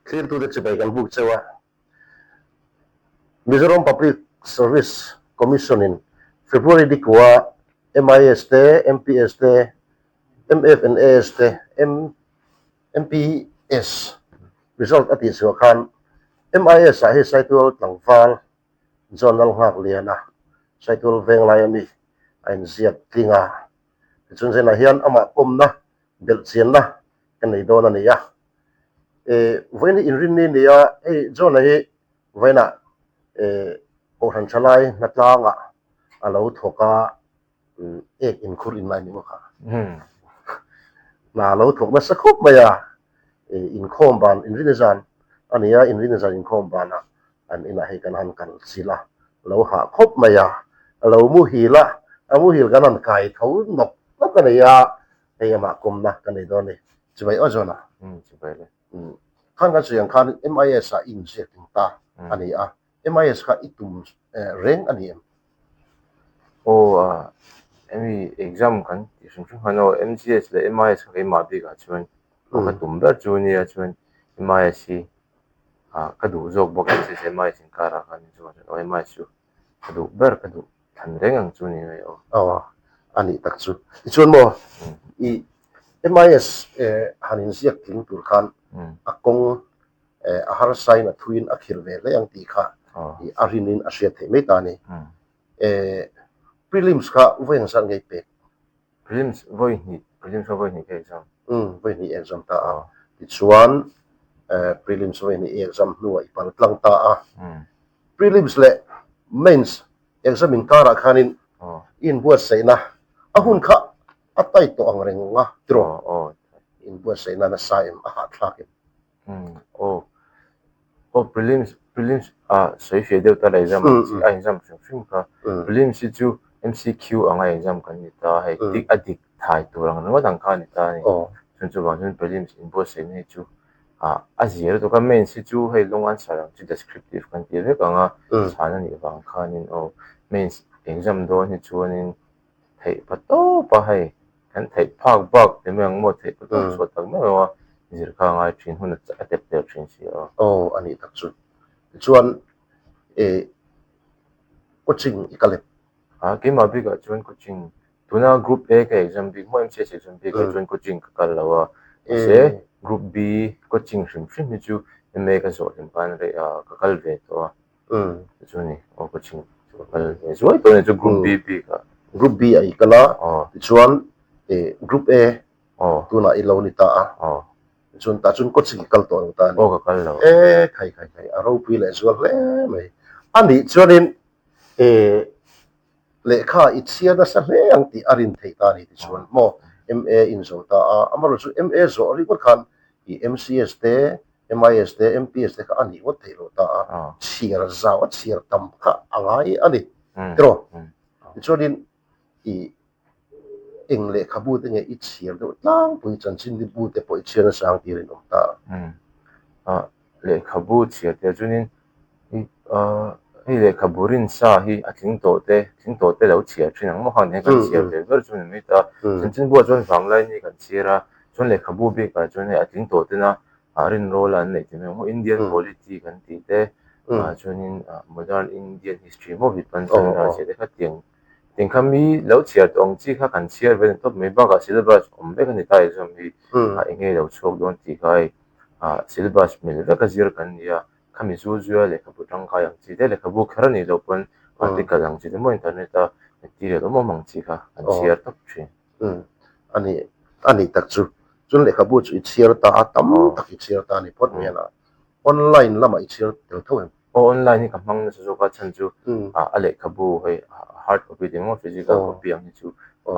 clear to the Chibagan book Chewa Mizoram Public Service Commission in February dikwa MIST, MPST, MFNAST, MPS result at is kan MIS sa saitul tangfal zonal ngak liana saitul veng layami ain ziat tinga chun se na hian ama komna belchian na kanei dona niya voini inrin ni niya zona hi voina o han chalai na tlanga alo thoka ek in khur in mai ni mo kha na lo thok na sakhop maya in khomban in rinazan ania in rinazan in khombana an ina he kan han kan sila lo ha khop maya lo mu hila amu hil kanan kai thau nok nok kan ya he ma komna kan do ni chibai ozona chibai le kan ka chiang kan MIS a in se ta ania MIS ka itum reng ani emi exam kan sum hano MCS le MIS ka ma bi ga chuan ka tumber junior chuan MIS ka du jok bok se MIS in kara kan chuan MIS ka du ber ka du than reng ang chu ni ani tak chu chuan mo I MIS hanin siak king tur khan akong a har sai na thuin akhir ve le ang ti kha I arinin asia the me ta ni prelims ka voin san ngai pe prelims voi ni ke exam voi ni exam ta chuan prelims voi ni exam nuai pal tlang ta prelims le mains exam in kara khanin in buat sai na ahun kha atai to ang reng nga tro in buat sai na saim a thlak prelims sai fe deu ta exam exam sum ka prelims chu MCQ ang exam kan ni ta hai tik adik thai turang no dang kha ni ta ni chun chu bang prelims in buat sai ni chu azir to ka main si chu hai long answer chu descriptive kan ti ve ka nga chana ni bang kha ni mains exam do ni chuanin thei pato pa hai kan thei phak bak te meng mo thei pato so tak me wa zir kha ngai thin hun atep te thin si ani tak chu chuan coaching ikale ke ma bi ga chuan coaching tuna group A ka exam bi mo MCS exam bi ka chuan coaching ka kal lawa se group B coaching shim ni chu me ka so lim pan re ka kal ve to chu ni coaching zoi to ne chu group B ka group B ai kala chuan group A tuna ilo ni ta chun ta chun coaching kal to ta ni ka kal lo khai aro pi le zual le mai ani chuanin le kha itsia na sa le ang ti arin thei ta ni chuan mo MA in zo ta amaro chu MA zo ri ko khan I MCS te MIS te MPS te ka ani wo thei lo ta chiar zaw chiar tam kha angai ani tro chuanin I ingle khabu te nge I chiar do tlang pui chan chin di bu te poi chiar sang ti rin ta le khabu chiar te chunin hi le khaburin sa hi athing to te lo chiar thin ang mo han he kan chiar te ver chun mi ta chin bu chuan wang lai ni kan chiara chuan le khabu bi ka chuan athing to te na rin role an nei te mo Indian polity kan ti te chuanin modern Indian history mo bi pan chan ra che de kha ting khami lo chiar tong chi kha kan chiar ve top me ba ka syllabus be kan ta exam hi nge lo chok don ti kai syllabus mil ve ka zir kan ya khami zu le ka putang ka yang chi de le ka bu khar ni lo pon article ang chi de mo internet ta material mo mang chi kha kan chiar top chi ani tak chu chun le ka bu chu chiar ta tam tak chiar ta ni pot me na online lama chiar tel thoem online ni ka mang na so ka chan chu ale ka bu hei hard copy de mo physical copy ang chu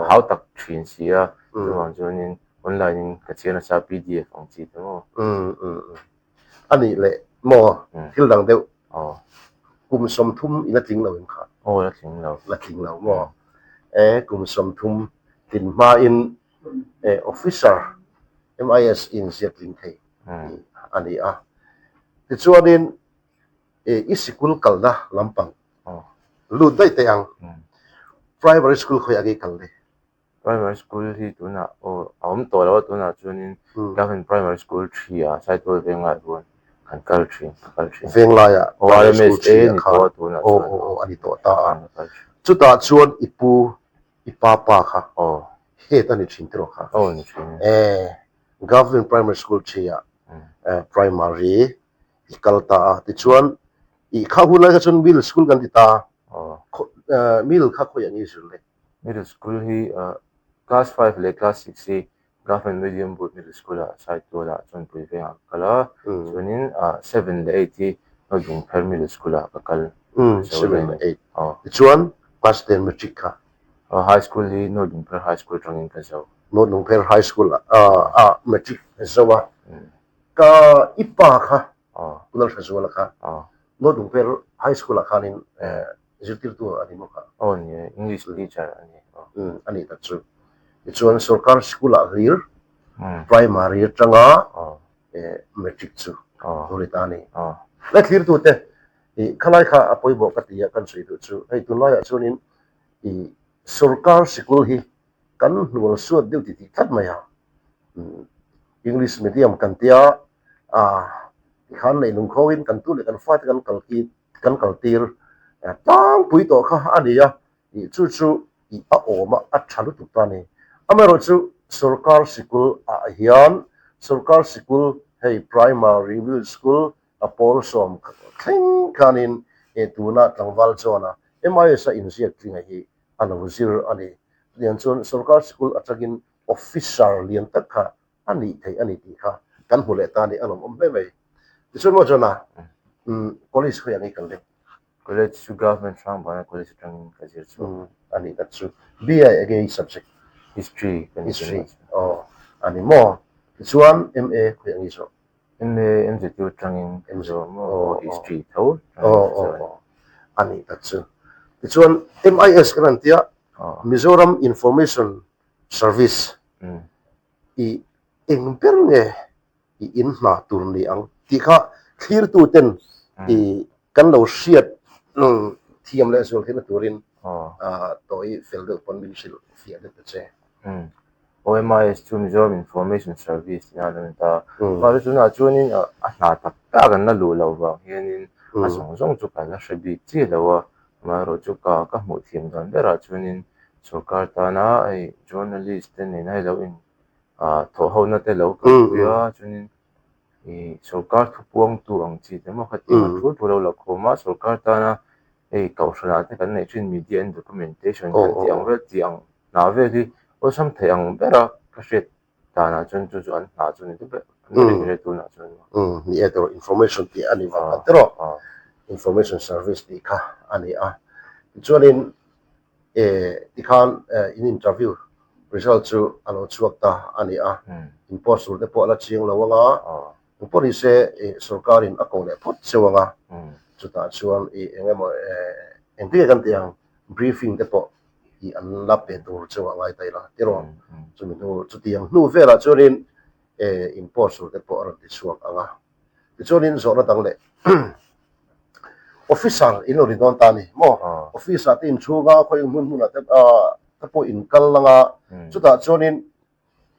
how tak thin sia chuan chuanin online ka chiar na sa PDF ang chi de mo ani le mo thil dang deu kum som thum ina ting lo in kha la ting lo mo kum som thum tin ma in officer MIS in Seattle thei ani ti chuanin isikul kalda lampang lu dai te ang primary school khoi agi kalde primary school hi tuna om to lo tuna chuanin gavan primary school 3 sai to venga ruan kan culture เวงลายอ่ะ ORMS เอนี่ตัวตัวนะ โอ้อันนี้ตัวตาจุดตาชวนอีปูอีป้าค่ะเฮ็ดอันนี้ชินตรค่ะนี่ชินgovernment primary school เชียprimary อีกัลตาที่ชวนอีข้าหุ่นเลยก็ชวน middle school กันที่ตาmiddle ข้าคุยอย่างนี้สุดเลย middle school ที่ class 5 เลย class 6 government medium board middle school อ่ะใช้ตัวละจนปุยเวียงก็แล้วส่วนนี้7 และ 8 ที่เราอยู่ per middle school อ่ะก็7 และ 8ที่ชวน class 10 matric ค่ะhigh school ที่เราอยู่ per high school ตรงนี้ก็จะเราอยู่ per high school อ่ะmatric จะว่าก็อีป้าค่ะเราจะว่าละค่ะเราอยู่ per high school อ่ะค่ะนี่jutir tu ani mo ka ni English teacher ani ta chu chuan sarkar school a rir primary tanga matric chu toritani la clear tu te khalai kha apoi bo ka tia kan sui tu chu hei tu lai a chunin sarkar school hi kan nual suat deu ti that maya English medium kan tia khan nei lung khowin kan tu le kan fat kan kalki kan kaltir tang pui to kha ania I chu I a oma a thalu tu ta ni amero chu sarkar school a hian sarkar school hei primary middle school a pol som thing kanin tuna tangwal chona MIS a insiat thing hi alo zir ani lian chon sarkar school atagin officer lian takha ani thei ani ti kha kan hule ta ni alom om mai chon mo chona college khoi ani kan le college to government from by college training kazir chu ani that chu BA again subject history ani mo chuan MA khoi ani so MZT training mo history tho ani that chu chuan MIS kan tia Mizoram Information Service I engperne I inna turni ang tikha clear tu ten I kan lo siat thiam le so thina turin toi feldo pon min sil fia de che OMIS to Mizoram Information Service na ta ba chu na chunin a na ta ta kan na lu lo ba hianin a song chu ka la shabi chi lo wa ma ro chu ka mu thiam dan bera chunin sarkar ta na ai journalist ne nai lo in tho ho na te lo ka ya chunin sarkar thu puang tu ang chi te ma khati thu lo la khoma sarkar ta na kausana te kan nei chin media and documentation kan tiang ve tiang na ve hi o sam theiang bera ka shet ta na chun chu an na chun te be ni tu na chun ni eto information ti ani wa tro information service ti kha ani chuanin ti khan in interview result chu alo chuak ta ani imposter te po la chiang lo nga police sarkarin akole phot chewanga chuta chuan engemo engti kan tiang briefing te po I an la pe dur chewa ngai tai la tiro chumi nu chutiang nu vela churin imposter te po ran ti chuak anga churin zona tang le official ino ri don tani mo officer tin chunga khoi mun te po in kal langa chuta chunin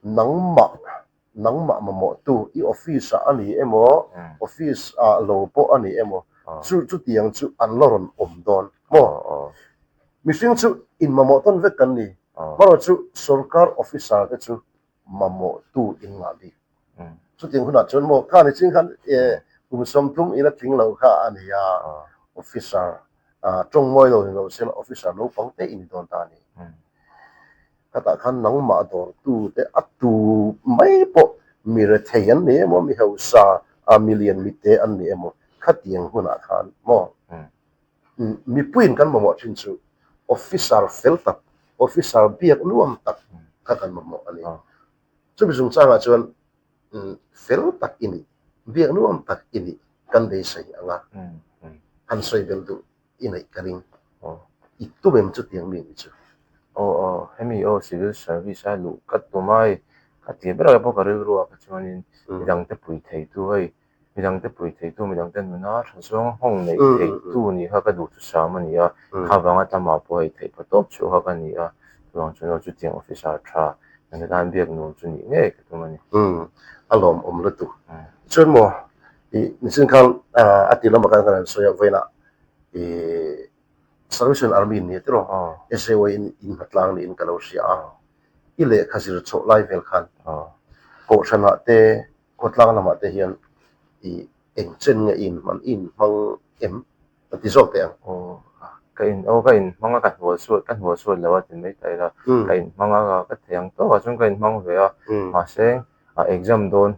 nangma mo tu I office ani emo office lo po ani emo chu tiang chu an loron don mo missing chu in mamo ton ve kan ni maro chu sarkar officer te chu mamo tu in nga bi chu tiang huna chon mo kha ni ching khan som tum ina thing lo kha ani ya officer chong moi lo sel officer lo pang te in don ta ni kata khan nang ma dor tu te atu mai po mi re theian ni mo mi hausa a million mi te an ni mo khatiang huna khan mo mi puin kan mo chin chu officer felta officer biak nuam tak kan mo ani chu bi sung changa chuan fel tak ini biak nuam tak ini kan dei sai anga an soi bel du inai karing itu bem chu tiang mi chu hemi civil service a lu kat tu mai ati bera po ka ru ka chuanin midang te pui thei tu hei midang te nuna thasong hong nei thei tu ni ha ka du tu sa ma ni kha wanga tama po hei thei pa top chu ha ka ni tuang chu no chu tiang officer tha an dan biak nu chu ni nge ka tu ma ni alom la tu chon mo ni sin kan ati lam kan kan so ya vena Salvation Army ni tro SAO in hatlang ni in kalosia ile khazir cho lai vel khan ko thana te kotlang lama te hian eng chen nge in man in mang em ti zok te kain manga kan huwa suat lawa tin mai tai la kain manga ka theng to wa chung kain mang ve ma seng exam don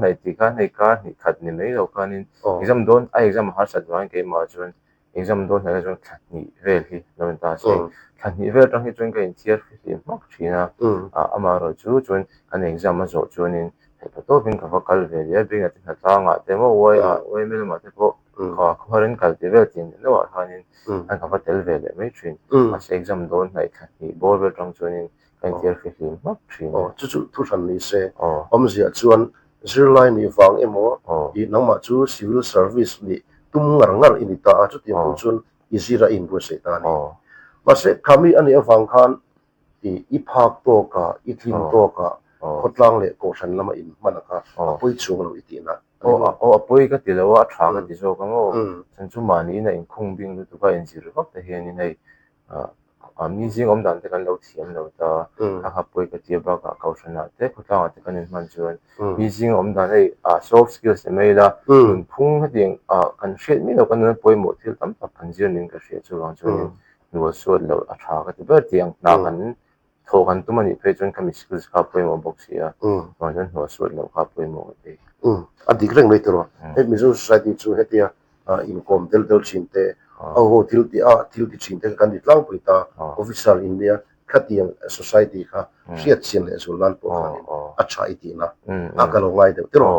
mai ti ka nei ka ni khat ni mai lo kanin exam don exam har sat wan ke ma chun exam don ha chung khat ni vel hi lo ta se khat ni vel tang hi chung kain tier fi mak thina ama ro chun kan exam ma zo chunin to bin ka kal ve ya bin ati na tanga te mo oi mel ma te ko khoren kal te ve tin no hanin an ka tel ve le mai thin a se exam don mai khat ni bor ve tang chunin kan tier fi mak thin chu thu than ni se om zia chuan zir lai ni wang emo I nangma chu civil service ni tum ngar ini ta chu ti hu chun izira in bu se ta ni ma se khami ani awang khan I phak to ka I thin to ka khotlang le ko than lama in manaka poi chung lo itina poi ka ti lo a tha ka ti zo ka ngo chan chu mani na in khung bing tu ka in zir vak te hian in nei mi jing om dan te kan lo thiam lo ta ka poi ka ti ba ka kau thana te khotlang te kan in man chuan mi jing om dan nei soft skills te mai la phung ha ding kan hret mi lo kan poi mo thil tam tak kan zir ning ka hret chu wang chuan nuwa suat lo a tha ka ti ba tiang na kan tho kan tu mani pe chun kami skills ka poi mo box ya ma jan nuwa suat lo ka poi mo te adik reng noi tro mizo society chu hetia income del chin te ho til ti chin te kan ditlang puita official India khatiang society kha riat chin le zulan po khan acha itina akalo ngai de tro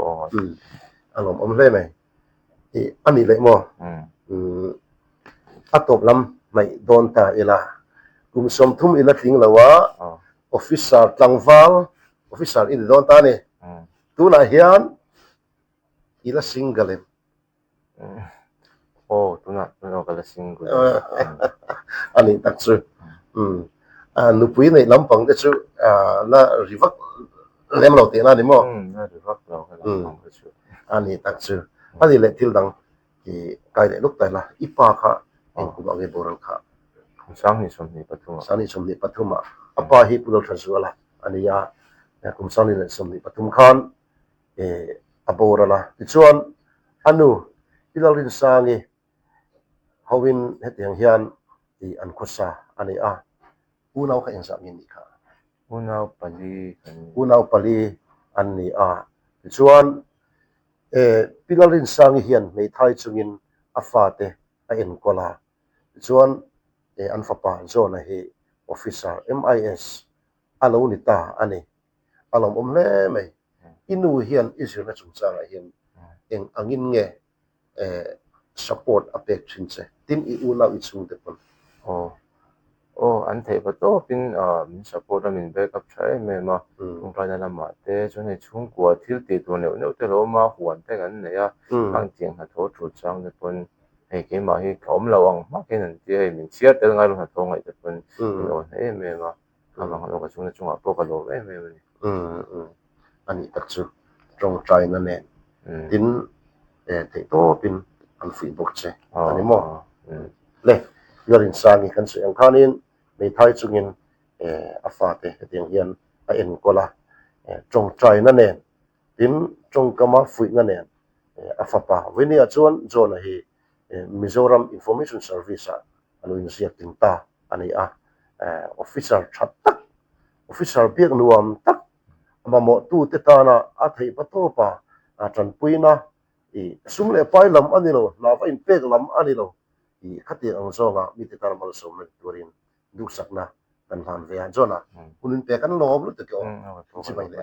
alom om le mai ani le mo atop lam mai don ta ila kum som thum ila thing lawa official tlangwal official in don ta ne tuna hian ila single tuna kala single ani takchu nupui nei lampang te chu na rivak lem lo te na ni mo na rivak lo chu ani takchu ani le til dang kai le luk tai la ipa kha en ku age boral kha sang ni som ni pathuma apa hi pulol thasuala ani ya kum sang ni le som ni pathum khan aborala tichuan anu ilalin sangi hawin hetiang hian an khosa ani unau kha insa min ni kha unau pali ani tichuan pilalin sangi hian mei thai chungin afate a en kola tichuan an fapa zona hi officer MIS alo ni ta ani alom omle mai inu hian Israel na chungchanga hian eng angin nge support apek chinche tin I ula I chung te pon an thei ba to pin min support min backup thai me ma tung kai na ma te chune chung kwa thil te tu ne te lo ma huan te kan ne ya ang tiang ha tho tru chang te pon hei ke ma hi khom lawang ma ke nan ti ai min chia tel ngai lu ha thong ai te pon no he me ma amang lo ka chung chung a po ka lo me ni ani takchu trong trai na ne tin te to pin an fi bok che ani mo le yorin sangi kan se ang khanin mei thai chungin afate hetiang hian a en kola trong trai na ne tin trong kama fui na ne afapa venia chuan zona hi Mizoram Information Service alo in siat ting ta ani officer that tak officer piak nuam tak mamo tu te tana a thei patopa tran puina sumle pai lam anilo na va in pek lam anilo khati ang zonga mi te tar mal som turin du sakna kan han ve zona unin pe kan lom lu te ko si bai le